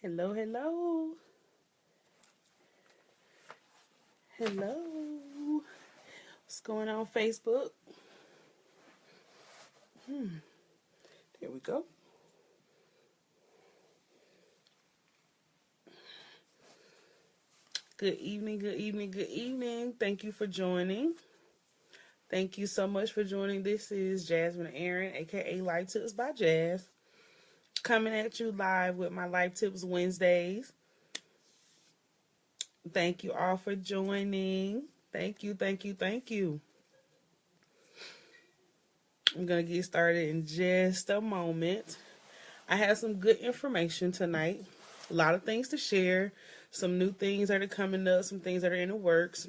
Hello, hello, hello. What's going on, Facebook? There we go. Good evening, good evening, good evening. Thank you for joining. Thank you so much for joining. This is Jasmine Aaron, aka Life Tips by Jazz, coming at you live with my Life Tips Wednesdays. Thank you all for joining. Thank you, thank you, thank you. I'm going to get started in just a moment. I have some good information tonight. A lot of things to share. Some new things that are coming up. Some things that are in the works.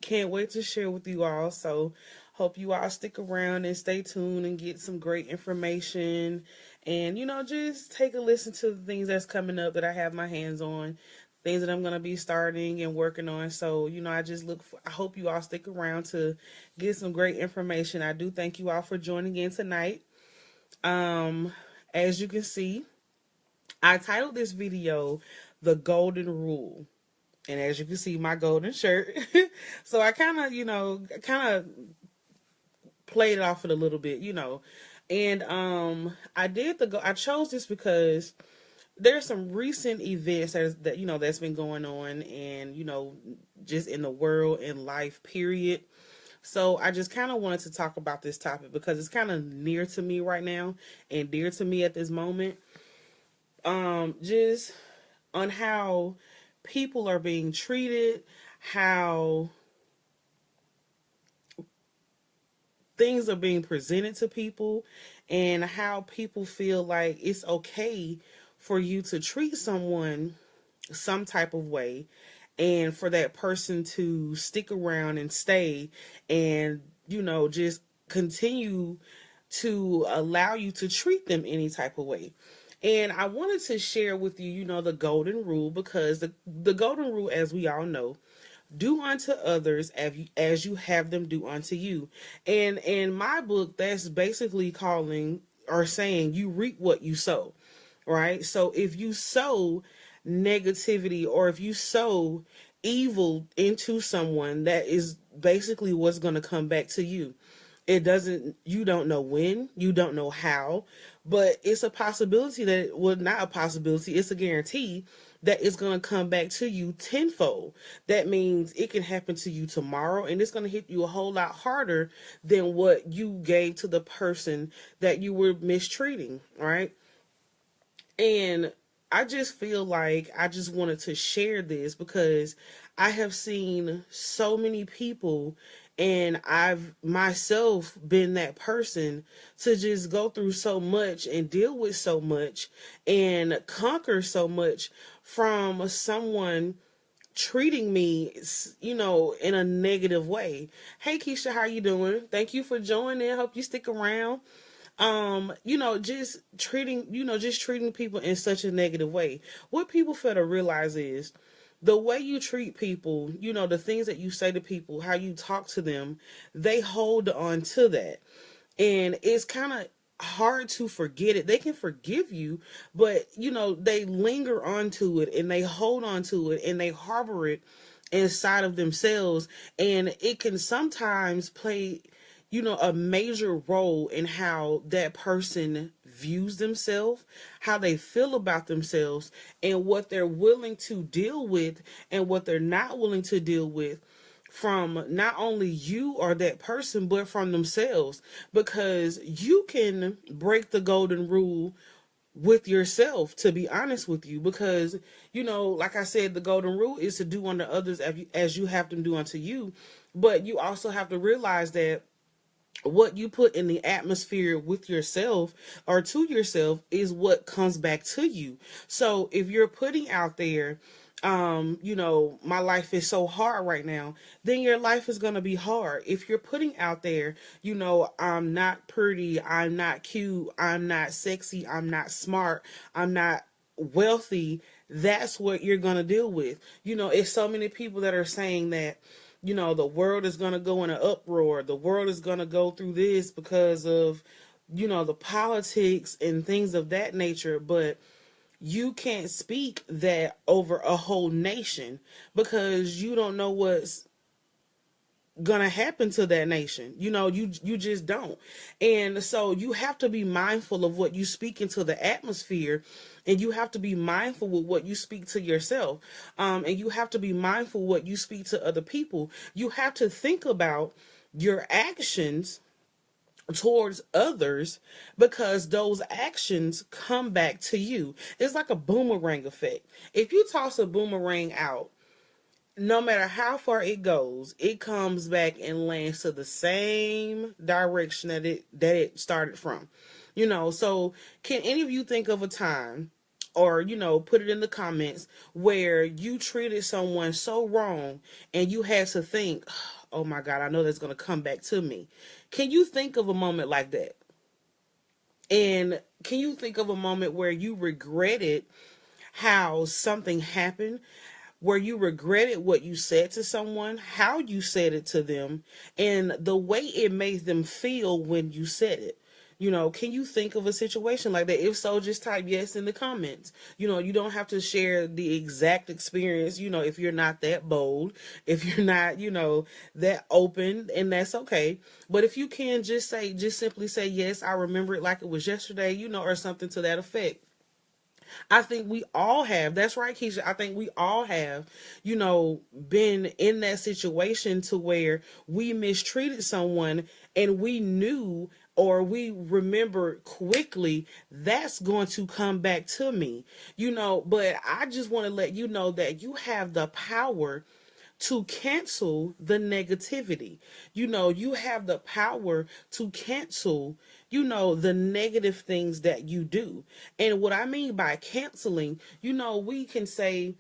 Can't wait to share with you all. So hope you all stick around and stay tuned and get some great information. And, just take a listen to the things that's coming up that I have my hands on. Things that I'm going to be starting and working on. So, I hope you all stick around to get some great information. I do thank you all for joining in tonight. As you can see, I titled this video The Golden Rule. And as you can see, my golden shirt. So I kind of played it off it a little bit. And I chose this because there's some recent events that's been going on and just in the world and life period. So I just kind of wanted to talk about this topic because it's kind of near to me right now and dear to me at this moment. Just on how people are being treated, how things are being presented to people, and how people feel like it's okay for you to treat someone some type of way and for that person to stick around and stay and just continue to allow you to treat them any type of way. And I wanted to share with you, the golden rule, because the golden rule, as we all know, do unto others as you have them do unto you. And in my book, that's basically calling or saying you reap what you sow, right? So if you sow negativity or if you sow evil into someone, that is basically what's going to come back to you. You don't know when, you don't know how, but it's a possibility not a possibility, it's a guarantee that it's going to come back to you tenfold. That means it can happen to you tomorrow and it's going to hit you a whole lot harder than what you gave to the person that you were mistreating, right? And I just feel like I just wanted to share this because I have seen so many people and I've myself been that person to just go through so much and deal with so much and conquer so much from someone treating me, in a negative way. Hey Keisha, how you doing? Thank you for joining. Hope you stick around. Just treating people in such a negative way. What people fail to realize is the way you treat people, the things that you say to people, how you talk to them, they hold on to that. And it's kind of hard to forget it. They can forgive you, but they linger onto it and they hold on to it and they harbor it inside of themselves. And it can sometimes play a major role in how that person views themselves, how they feel about themselves, and what they're willing to deal with and what they're not willing to deal with from not only you or that person, but from themselves. Because you can break the golden rule with yourself, to be honest with you, because like I said, the golden rule is to do unto others as you have them do unto you. But you also have to realize that what you put in the atmosphere with yourself or to yourself is what comes back to you. So if you're putting out there, my life is so hard right now, then your life is going to be hard. If you're putting out there, I'm not pretty, I'm not cute, I'm not sexy, I'm not smart, I'm not wealthy, that's what you're going to deal with. It's so many people that are saying that the world is going to go in an uproar. The world is going to go through this because of, the politics and things of that nature. But you can't speak that over a whole nation because you don't know what's gonna happen to that nation. You just don't. And so you have to be mindful of what you speak into the atmosphere, and you have to be mindful with what you speak to yourself. And you have to be mindful what you speak to other people. You have to think about your actions towards others, because those actions come back to you. It's like a boomerang effect. If you toss a boomerang out, no matter how far it goes, it comes back and lands to the same direction that it started from. So can any of you think of a time, or put it in the comments, where you treated someone so wrong and you had to think, oh my God, I know that's going to come back to me. Can you think of a moment like that? And can you think of a moment where you regretted how something happened, where you regretted what you said to someone, how you said it to them, and the way it made them feel when you said it? Can you think of a situation like that? If so, just type yes in the comments. You don't have to share the exact experience, if you're not that bold, if you're not, that open, and that's okay. But if you can, just simply say, yes, I remember it like it was yesterday, or something to that effect. I think we all have. That's right, Keisha. I think we all have, been in that situation to where we mistreated someone and we knew, or we remember quickly, that's going to come back to me. But I just want to let you know that you have the power to cancel the negativity. You have the power to cancel, the negative things that you do. And what I mean by canceling, we can say,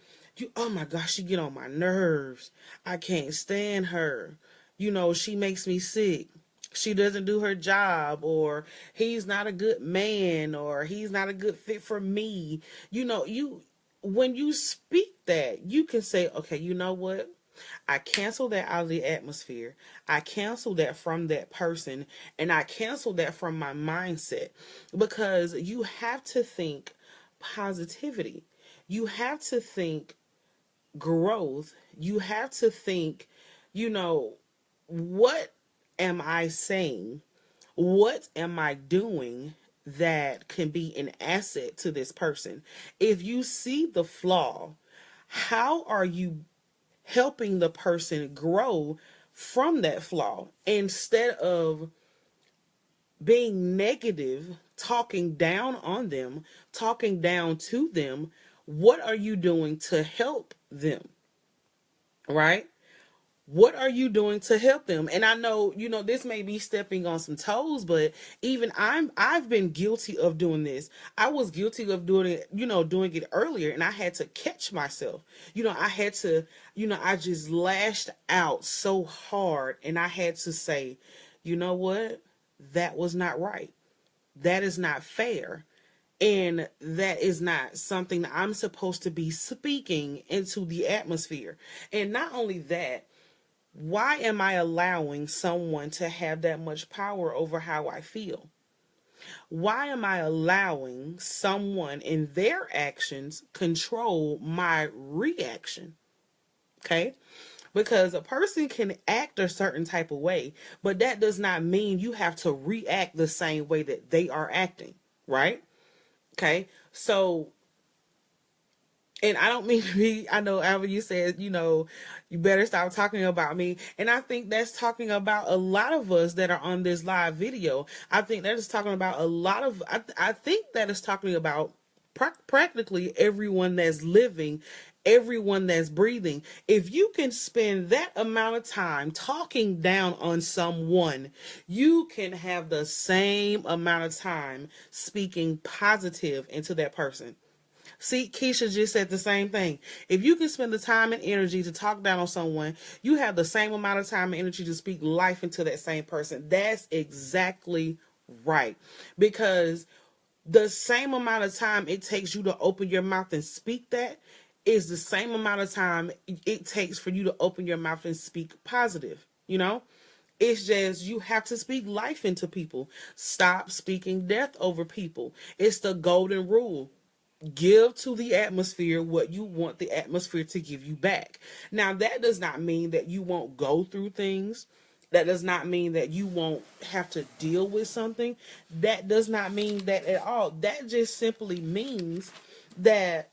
oh my gosh, she get on my nerves. I can't stand her. She makes me sick. She doesn't do her job, or he's not a good man, or he's not a good fit for me. When you speak that, you can say, okay, you know what? I cancel that out of the atmosphere. I cancel that from that person, and I cancel that from my mindset, because you have to think positivity. You have to think growth. You have to think, what am I saying? What am I doing that can be an asset to this person? If you see the flaw, how are you helping the person grow from that flaw, instead of being negative, talking down on them, talking down to them? What are you doing to help them? Right? What are you doing to help them? And I know, this may be stepping on some toes, but even I've been guilty of doing this. I was guilty of doing it earlier, and I had to catch myself. I had to, I just lashed out so hard, and I had to say, you know what? That was not right. That is not fair. And that is not something that I'm supposed to be speaking into the atmosphere. And not only that, why am I allowing someone to have that much power over how I feel? Why am I allowing someone in their actions control my reaction? Okay? Because a person can act a certain type of way, but that does not mean you have to react the same way that they are acting, right? Okay? So, and I don't mean to be, I know Alva, you said, you better stop talking about me. And I think that's talking about a lot of us that are on this live video. I think that is talking about a lot of, I think that is talking about practically everyone that's living, everyone that's breathing. If you can spend that amount of time talking down on someone, you can have the same amount of time speaking positive into that person. See, Keisha just said the same thing. If you can spend the time and energy to talk down on someone, you have the same amount of time and energy to speak life into that same person. That's exactly right. Because the same amount of time it takes you to open your mouth and speak that is the same amount of time it takes for you to open your mouth and speak positive. It's just, you have to speak life into people. Stop speaking death over people. It's the golden rule. give to the atmosphere what you want the atmosphere to give you back. Now, that does not mean that you won't go through things. That does not mean that you won't have to deal with something. That does not mean that at all. That just simply means that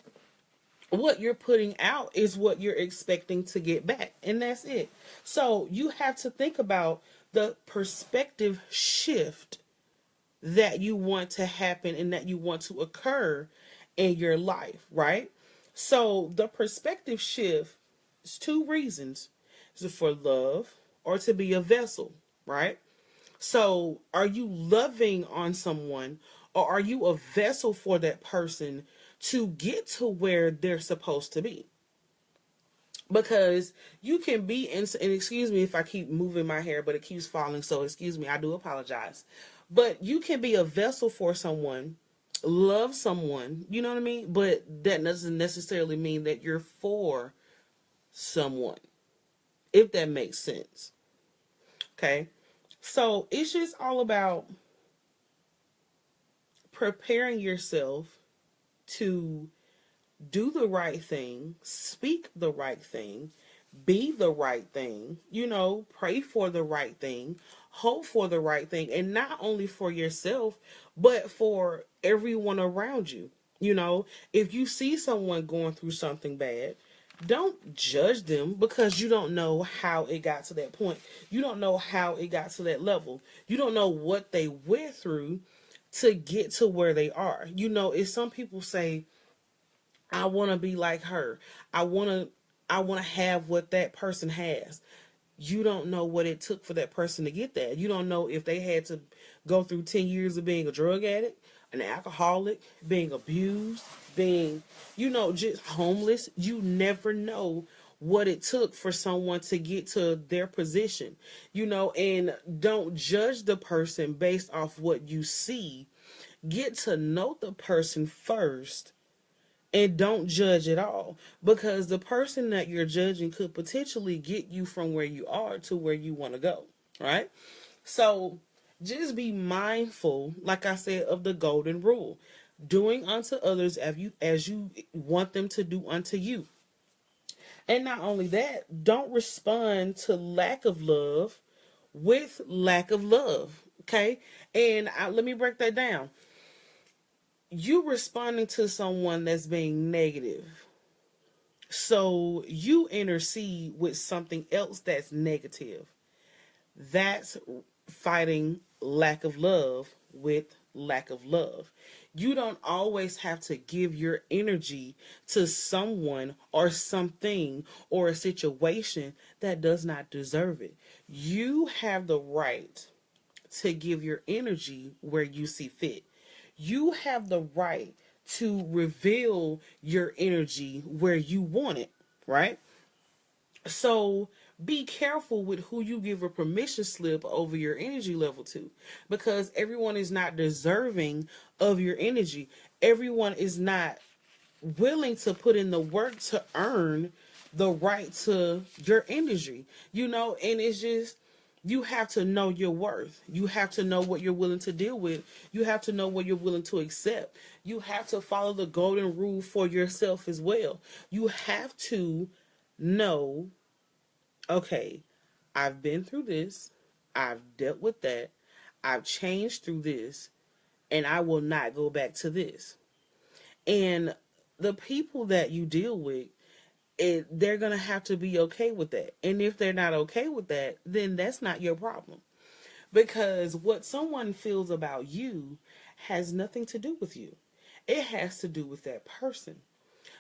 what you're putting out is what you're expecting to get back. And that's it. So you have to think about the perspective shift that you want to happen and that you want to occur in your life, right? So the perspective shift is two reasons. Is for love or to be a vessel, right? So are you loving on someone, or are you a vessel for that person to get to where they're supposed to be? Because you can be in, and excuse me if I keep moving my hair, but it keeps falling, so excuse me, I do apologize. But you can be a vessel for someone, love someone, you know what I mean? But that doesn't necessarily mean that you're for someone, if that makes sense. Okay? So it's just all about preparing yourself to do the right thing, speak the right thing, be the right thing, pray for the right thing, hope for the right thing, and not only for yourself, but for everyone around you. If you see someone going through something bad, don't judge them because you don't know how it got to that point. You don't know how it got to that level. You don't know what they went through to get to where they are. If some people say, I want to be like her, I want to have what that person has. You don't know what it took for that person to get that. You don't know if they had to go through 10 years of being a drug addict, an alcoholic, being abused, being, just homeless. You never know what it took for someone to get to their position, and don't judge the person based off what you see. Get to know the person first and don't judge at all, because the person that you're judging could potentially get you from where you are to where you want to go, right? So just be mindful, like I said, of the golden rule. Doing unto others as you want them to do unto you. And not only that, don't respond to lack of love with lack of love, okay? And let me break that down. You responding to someone that's being negative, so you intercede with something else that's negative. That's fighting lack of love with lack of love. You don't always have to give your energy to someone or something or a situation that does not deserve it. You have the right to give your energy where you see fit. You have the right to reveal your energy where you want it, right? So be careful with who you give a permission slip over your energy level to, because everyone is not deserving of your energy. Everyone is not willing to put in the work to earn the right to your energy, and it's just, you have to know your worth. You have to know what you're willing to deal with. You have to know what you're willing to accept. You have to follow the golden rule for yourself as well. You have to know, okay, I've been through this. I've dealt with that. I've changed through this, and I will not go back to this. And the people that you deal with, they're going to have to be okay with that. And if they're not okay with that, then that's not your problem. Because what someone feels about you has nothing to do with you. It has to do with that person.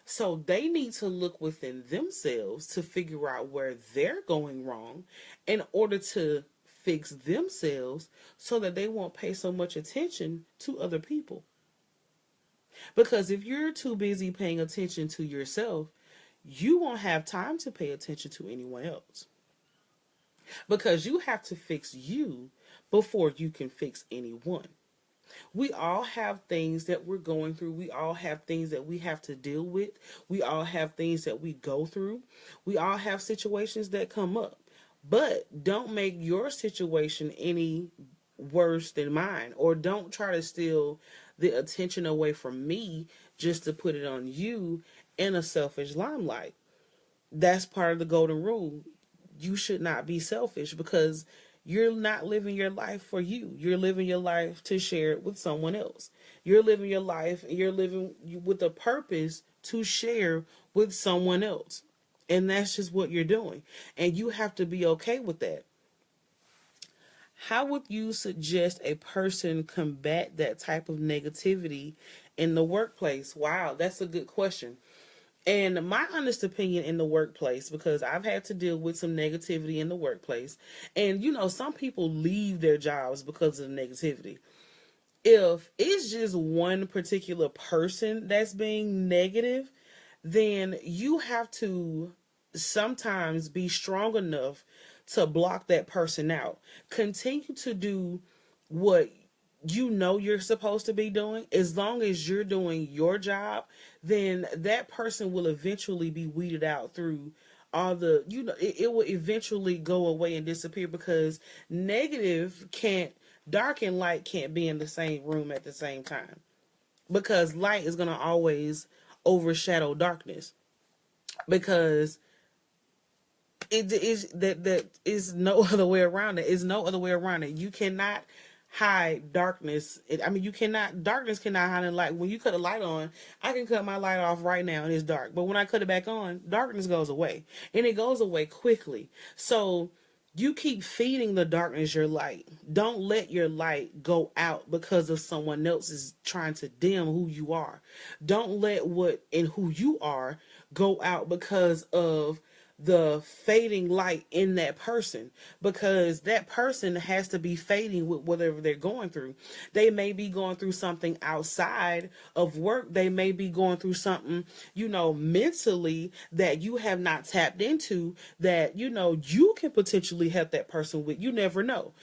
So they need to look within themselves to figure out where they're going wrong in order to fix themselves so that they won't pay so much attention to other people. Because if you're too busy paying attention to yourself, you won't have time to pay attention to anyone else. Because you have to fix you before you can fix anyone. We all have things that we're going through. We all have things that we have to deal with. We all have things that we go through. We all have situations that come up. But don't make your situation any worse than mine, or don't try to steal the attention away from me just to put it on you in a selfish limelight. That's part of the golden rule. You should not be selfish because you're not living your life for you. You're living your life to share it with someone else. You're living your life and you're living with a purpose to share with someone else. And that's just what you're doing. And you have to be okay with that. How would you suggest a person combat that type of negativity in the workplace? Wow, that's a good question. And my honest opinion in the workplace, because I've had to deal with some negativity in the workplace, and some people leave their jobs because of the negativity. If it's just one particular person that's being negative, then you have to sometimes be strong enough to block that person out. Continue to do what you're supposed to be doing. As long as you're doing your job, then that person will eventually be weeded out through all the, it will eventually go away and disappear, because dark and light can't be in the same room at the same time, because light is going to always overshadow darkness, because it is that is no other way around it. It's no other way around it. You cannot hide darkness. Darkness cannot hide in light. When you cut a light on, I can cut my light off right now and it's dark. But when I cut it back on, darkness goes away. And it goes away quickly. So you keep feeding the darkness your light. Don't let your light go out because of someone else is trying to dim who you are. Don't let what and who you are go out because of the fading light in that person, because that person has to be fading with whatever they're going through. They may be going through something outside of work. They may be going through something, mentally that you have not tapped into, that, you can potentially help that person with. You never know,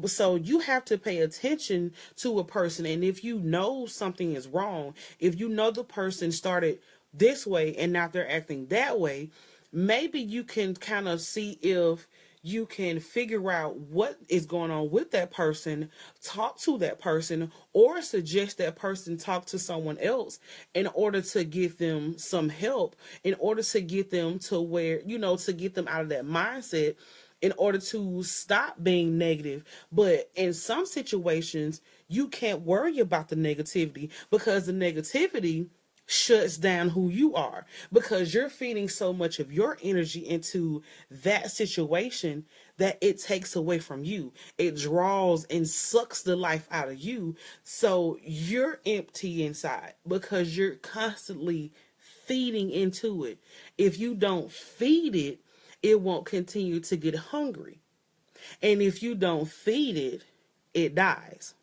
so you have to pay attention to a person. And if you know something is wrong, if the person started this way and now they're acting that way, maybe you can kind of see if you can figure out what is going on with that person, talk to that person, or suggest that person talk to someone else in order to get them some help, in order to get them to where, to get them out of that mindset, in order to stop being negative. But in some situations, you can't worry about the negativity, because the negativity shuts down who you are, because you're feeding so much of your energy into that situation that it takes away from you. It draws and sucks the life out of you. So you're empty inside because you're constantly feeding into it. If you don't feed it, it won't continue to get hungry. And if you don't feed it, it dies.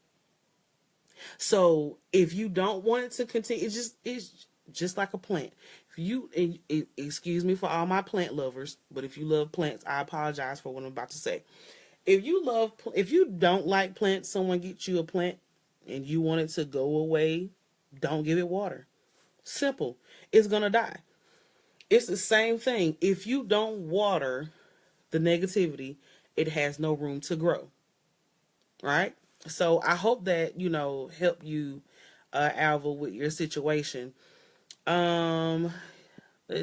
So if you don't want it to continue, it's just like a plant. Excuse me for all my plant lovers, but if you love plants, I apologize for what I'm about to say. If you don't like plants, someone gets you a plant and you want it to go away, don't give it water. Simple. It's going to die. It's the same thing. If you don't water the negativity, it has no room to grow. Right? So I hope that, help you, Alva, with your situation. Let's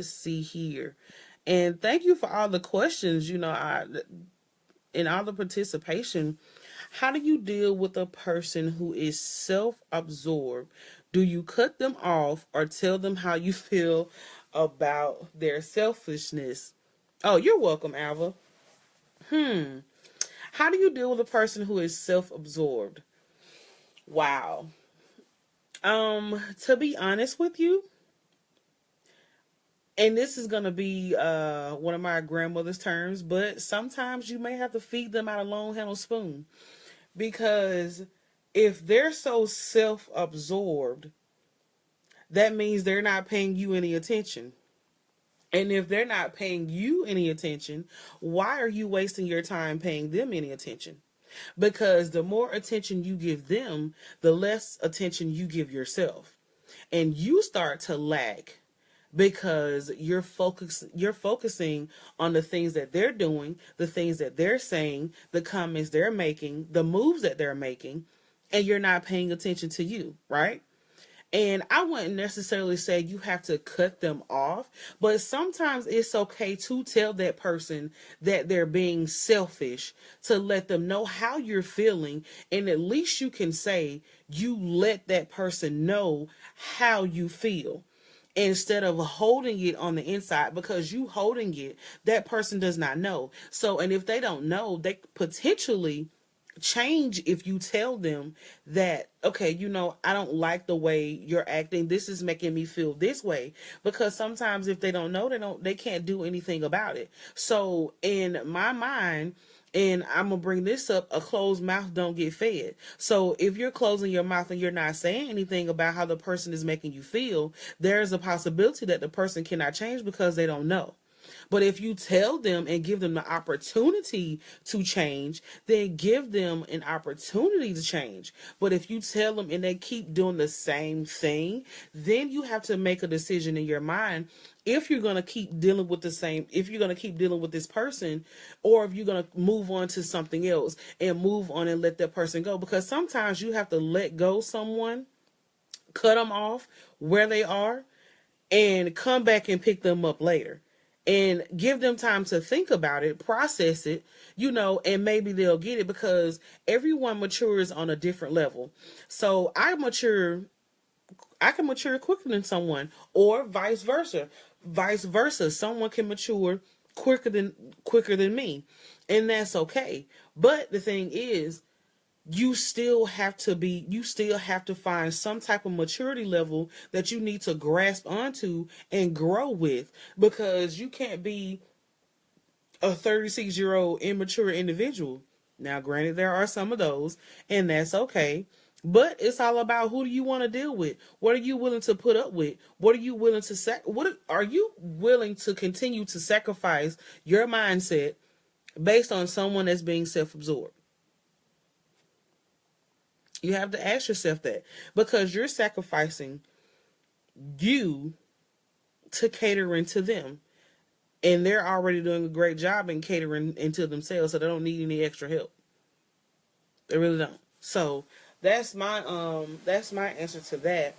see here. And thank you for all the questions, and all the participation. How do you deal with a person who is self-absorbed? Do you cut them off or tell them how you feel about their selfishness? Oh, you're welcome, Alva. How do you deal with a person who is self-absorbed? Wow. To be honest with you, and this is going to be one of my grandmother's terms, but sometimes you may have to feed them out of a long-handled spoon, because if they're so self-absorbed, that means they're not paying you any attention. And if they're not paying you any attention, why are you wasting your time paying them any attention? Because the more attention you give them, the less attention you give yourself. And you start to lack because you're focusing on the things that they're doing, the things that they're saying, the comments they're making, the moves that they're making, and you're not paying attention to you, right? And I wouldn't necessarily say you have to cut them off, but sometimes it's okay to tell that person that they're being selfish, to let them know how you're feeling. And at least you can say you let that person know how you feel instead of holding it on the inside, because you holding it, that person does not know. So, and if they don't know, they potentially change if you tell them that, okay, I don't like the way you're acting, this is making me feel this way. Because sometimes if they don't know, they can't do anything about it. So in my mind, and I'm gonna bring this up, a closed mouth don't get fed. So if you're closing your mouth and you're not saying anything about how the person is making you feel, there's a possibility that the person cannot change because they don't know. But if you tell them and give them the opportunity to change, then give them an opportunity to change. But if you tell them and they keep doing the same thing, then you have to make a decision in your mind if you're going to keep dealing with if you're going to keep dealing with this person, or if you're going to move on to something else and move on and let that person go. Because sometimes you have to let go someone, cut them off where they are, and come back and pick them up later. And give them time to think about it, process it, and maybe they'll get it, because everyone matures on a different level. So I can mature quicker than someone, or vice versa. Vice versa. Someone can mature quicker than me. And that's okay. But the thing is, you still have to find some type of maturity level that you need to grasp onto and grow with, because you can't be a 36-year-old immature individual. Now, granted, there are some of those, and that's okay. But it's all about, who do you want to deal with? What are you willing to put up with? What are you willing to what are you willing to continue to sacrifice your mindset based on someone that's being self-absorbed? You have to ask yourself that, because you're sacrificing you to catering to them, and they're already doing a great job in catering into themselves, so they don't need any extra help. They really don't. So that's my answer to that.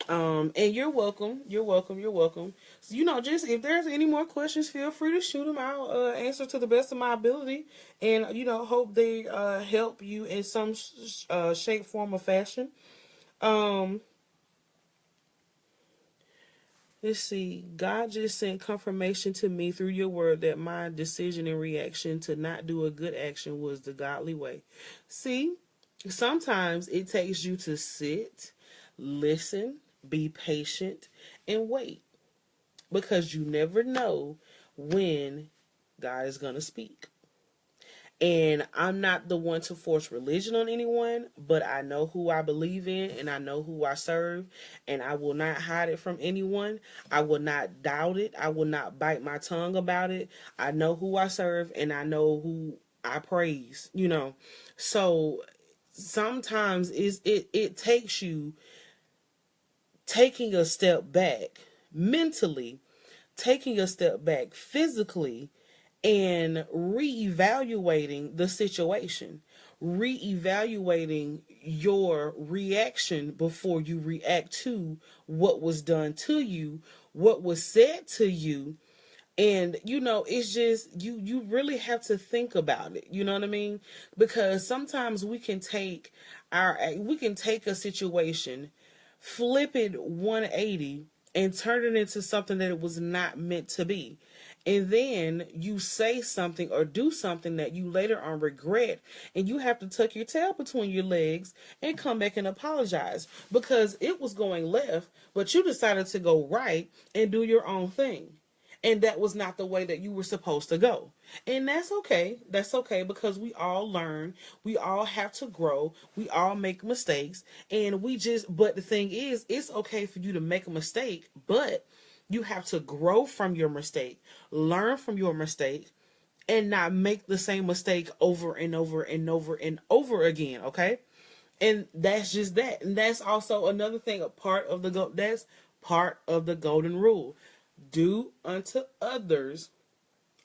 And you're welcome. You're welcome. You're welcome. So, just if there's any more questions, feel free to shoot them out. Answer to the best of my ability, and hope they help you in some shape, form, or fashion. Let's see. God just sent confirmation to me through your word that my decision and reaction to not do a good action was the godly way. See, sometimes it takes you to sit, listen, be patient, and wait, because you never know when God is going to speak. And I'm not the one to force religion on anyone, but I know who I believe in, and I know who I serve, and I will not hide it from anyone. I will not doubt it. I will not bite my tongue about it. I know who I serve, and I know who I praise, So sometimes it takes you taking a step back mentally, taking a step back physically, and reevaluating the situation, reevaluating your reaction before you react to what was done to you, what was said to you. And it's just you really have to think about it, you know what I mean? Because sometimes we can take a situation, flip it 180, and turn it into something that it was not meant to be. And then you say something or do something that you later on regret, and you have to tuck your tail between your legs and come back and apologize, because it was going left, but you decided to go right and do your own thing. And that was not the way that you were supposed to go. And that's okay. That's okay, because we all learn. We all have to grow. We all make mistakes. But the thing is, it's okay for you to make a mistake, but you have to grow from your mistake, learn from your mistake, and not make the same mistake over and over and over and over again, okay? And that's just that. And that's also another thing, that's part of the golden rule. Do unto others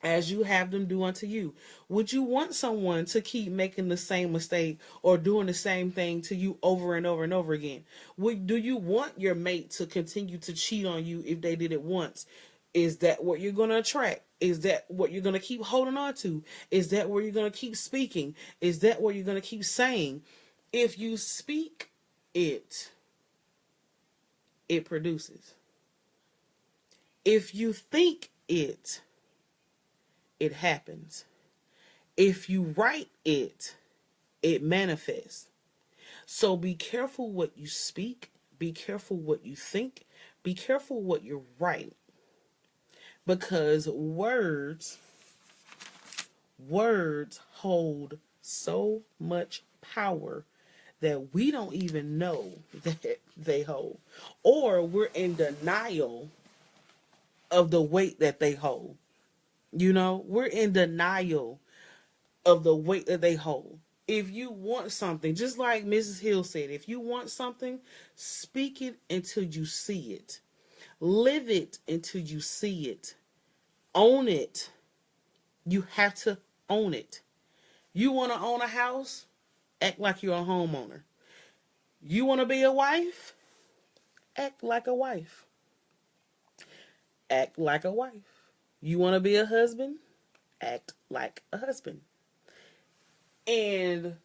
as you have them do unto you. Would you want someone to keep making the same mistake or doing the same thing to you over and over and over again? Do you want your mate to continue to cheat on you if they did it once? Is that what you're going to attract? Is that what you're going to keep holding on to? Is that where you're going to keep speaking? Is that what you're going to keep saying? If you speak it, it produces. If you think it, it happens. If you write it, it manifests. So be careful what you speak. Be careful what you think. Be careful what you write. Because words hold so much power that we don't even know that they hold. Or we're in denial of the weight that they hold. You know, we're in denial of the weight that they hold. If you want something, just like Mrs. Hill said, if you want something, speak it until you see it. Live it until you see it. Own it. You have to own it. You want to own a house? Act like you're a homeowner. You want to be a wife? Act like a wife. Act like a wife. You want to be a husband? Act like a husband. And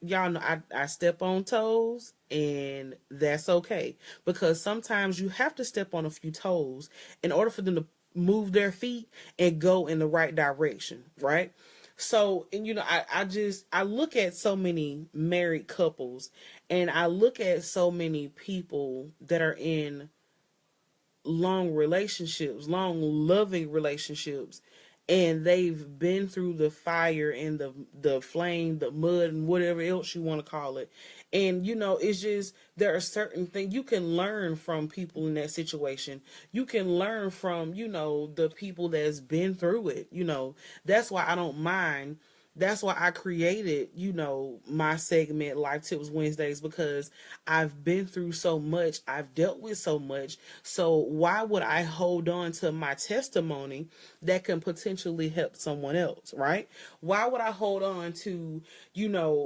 y'all know I step on toes, and that's okay. Because sometimes you have to step on a few toes in order for them to move their feet and go in the right direction, right? So, and I look at so many married couples, and I look at so many people that are in long relationships, long loving relationships, and they've been through the fire and the flame, the mud, and whatever else you want to call it. And it's just, there are certain things you can learn from people in that situation. You can learn from the people that's been through it. That's why I don't mind. That's why I created, my segment Life Tips Wednesdays, because I've been through so much. I've dealt with so much. So why would I hold on to my testimony that can potentially help someone else, right? Why would I hold on to,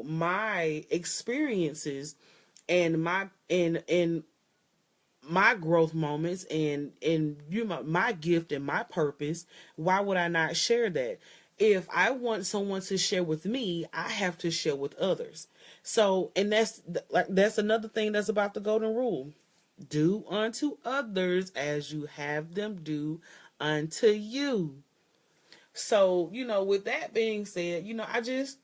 my experiences and my growth moments and my gift and my purpose? Why would I not share that? If I want someone to share with me, I have to share with others. So, and that's another thing that's about the golden rule. Do unto others as you have them do unto you. So, with that being said, I just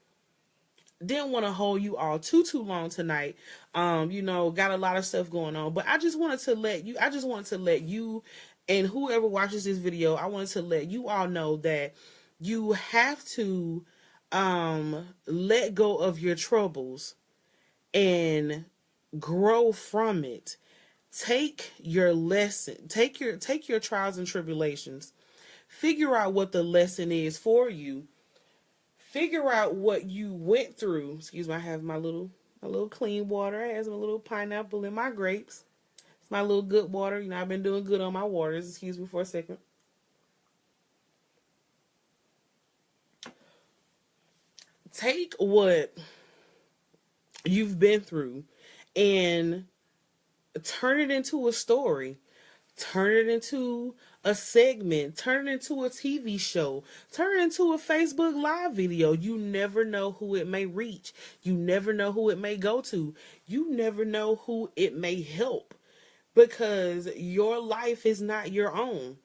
didn't want to hold you all too long tonight. Got a lot of stuff going on, but I just wanted to let you and whoever watches this video, I wanted to let you all know that you have to let go of your troubles and grow from it. Take your lesson, take your trials and tribulations, figure out what the lesson is for you, figure out what you went through. Excuse me, I have my little clean water. I have my little pineapple in my grapes. It's my little good water. I've been doing good on my waters. Excuse me for a second. Take what you've been through and turn it into a story. Turn it into a segment. Turn it into a TV show. Turn it into a Facebook Live video. You never know who it may reach. You never know who it may go to. You never know who it may help. Because your life is not your own.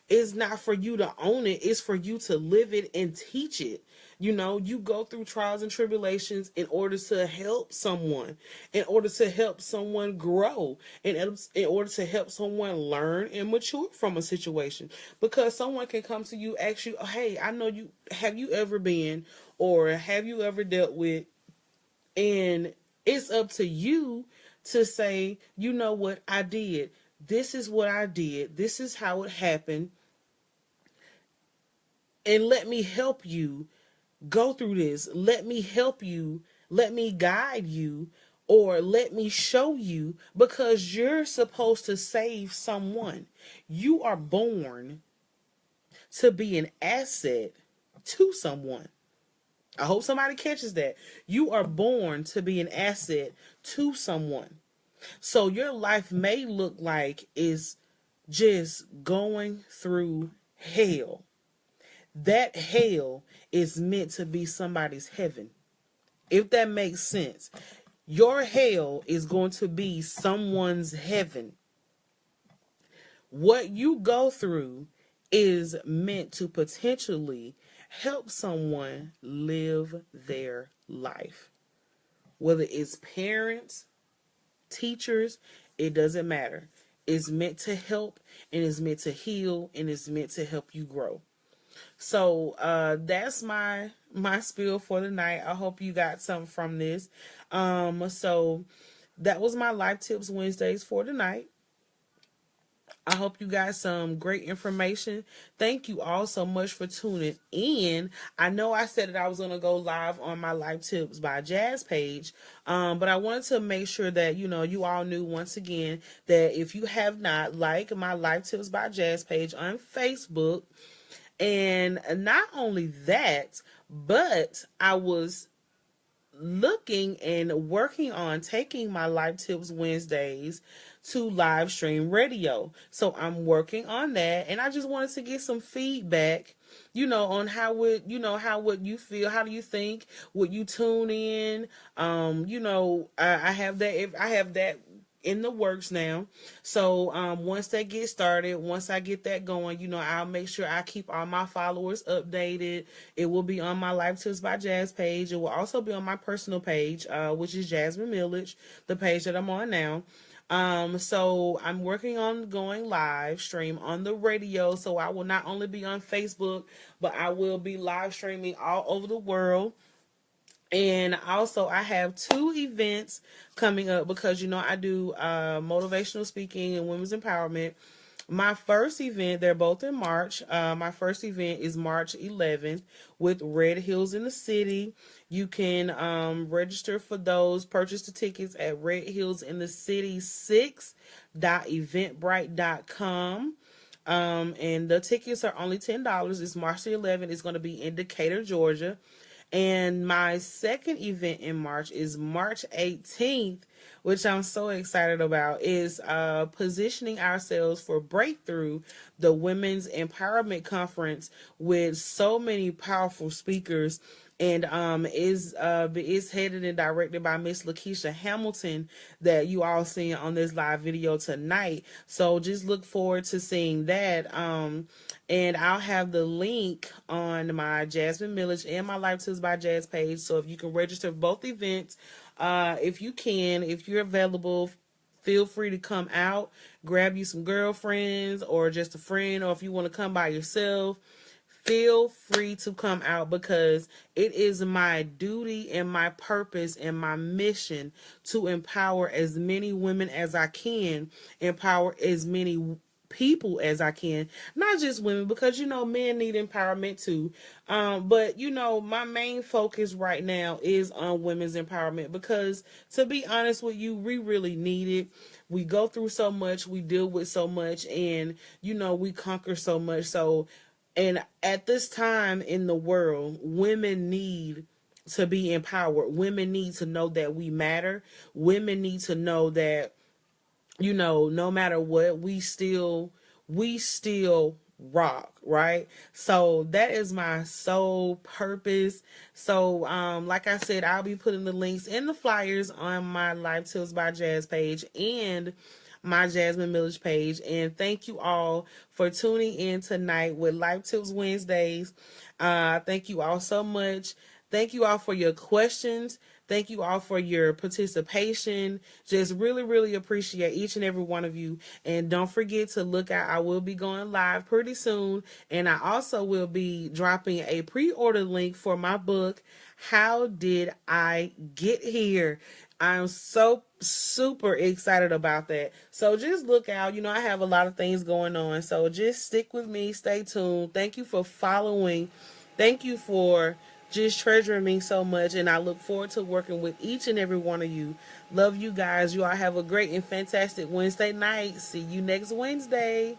It's not for you to own it. It's for you to live it and teach it. You go through trials and tribulations in order to help someone, in order to help someone grow, in order to help someone learn and mature from a situation. Because someone can come to you, ask you, hey, I know you, have you ever been, or have you ever dealt with, and it's up to you to say, you know what, I did. This is what I did. This is how it happened. And let me help you go through this. Let me help you. Let me guide you, or let me show you, because you're supposed to save someone. You are born to be an asset to someone. I hope somebody catches that. You are born to be an asset to someone. So your life may look like is just going through hell. That hell is meant to be somebody's heaven. If that makes sense. Your hell is going to be someone's heaven. What you go through is meant to potentially help someone live their life. Whether it's parents, teachers, it doesn't matter. It's meant to help, and it's meant to heal, and it's meant to help you grow. So that's my spiel for the night. I hope you got something from this. So that was my Life Tips Wednesdays for tonight. I hope you got some great information. Thank you all so much for tuning in. I know I said that I was going to go live on my Life Tips by Jazz page, but I wanted to make sure that, you all knew once again that if you have not liked my Life Tips by Jazz page on Facebook, and not only that, but I was looking and working on taking my Life Tips Wednesdays to live stream radio. So I'm working on that, and I just wanted to get some feedback, on how would you feel? How do you think? Would you tune in? I have that in the works now. So once they get started, once I get that going, I'll make sure I keep all my followers updated. It will be on my Life Tips by Jazz page. It will also be on my personal page, which is Jasmine Millage, the page that I'm on now. So I'm working on going live stream on the radio. So I will not only be on Facebook, but I will be live streaming all over the world. And also I have 2 events coming up because, I do motivational speaking and women's empowerment. My first event, they're both in March. My first event is March 11th with Red Hills in the City. You can register for those, purchase the tickets at Red Hills in the City 6.eventbrite.com. And the tickets are only $10. It's March the 11th. It's going to be in Decatur, Georgia. And my second event in March is March 18th, which I'm so excited about, is positioning ourselves for Breakthrough, the Women's Empowerment Conference, with so many powerful speakers. And is headed and directed by Miss Lakeisha Hamilton that you all seen on this live video tonight. So just look forward to seeing that. And I'll have the link on my Jasmine Millage and my Life Tips by Jazz page. So if you can register for both events, if you're available, feel free to come out, grab you some girlfriends or just a friend, or if you want to come by yourself, feel free to come out, because it is my duty and my purpose and my mission to empower as many women as I can, empower as many people as I can, not just women, because men need empowerment too. But my main focus right now is on women's empowerment, because to be honest with you, we really need it. We go through so much, we deal with so much, and we conquer so much. So, and at this time in the world, women need to be empowered. Women need to know that we matter. Women need to know that, no matter what, we still rock, right? So that is my sole purpose. So, like I said, I'll be putting the links and the flyers on my Life Tips by Jazz page and my Jasmine Millage page. And thank you all for tuning in tonight with Life Tips Wednesdays. Thank you all so much. Thank you all for your questions. Thank you all for your participation. Just really, really appreciate each and every one of you. And don't forget to look out. I will be going live pretty soon. And I also will be dropping a pre-order link for my book, How Did I Get Here? I'm so super excited about that. So just look out. I have a lot of things going on. So just stick with me. Stay tuned. Thank you for following. Thank you for just treasuring me so much. And I look forward to working with each and every one of you. Love you guys. You all have a great and fantastic Wednesday night. See you next Wednesday.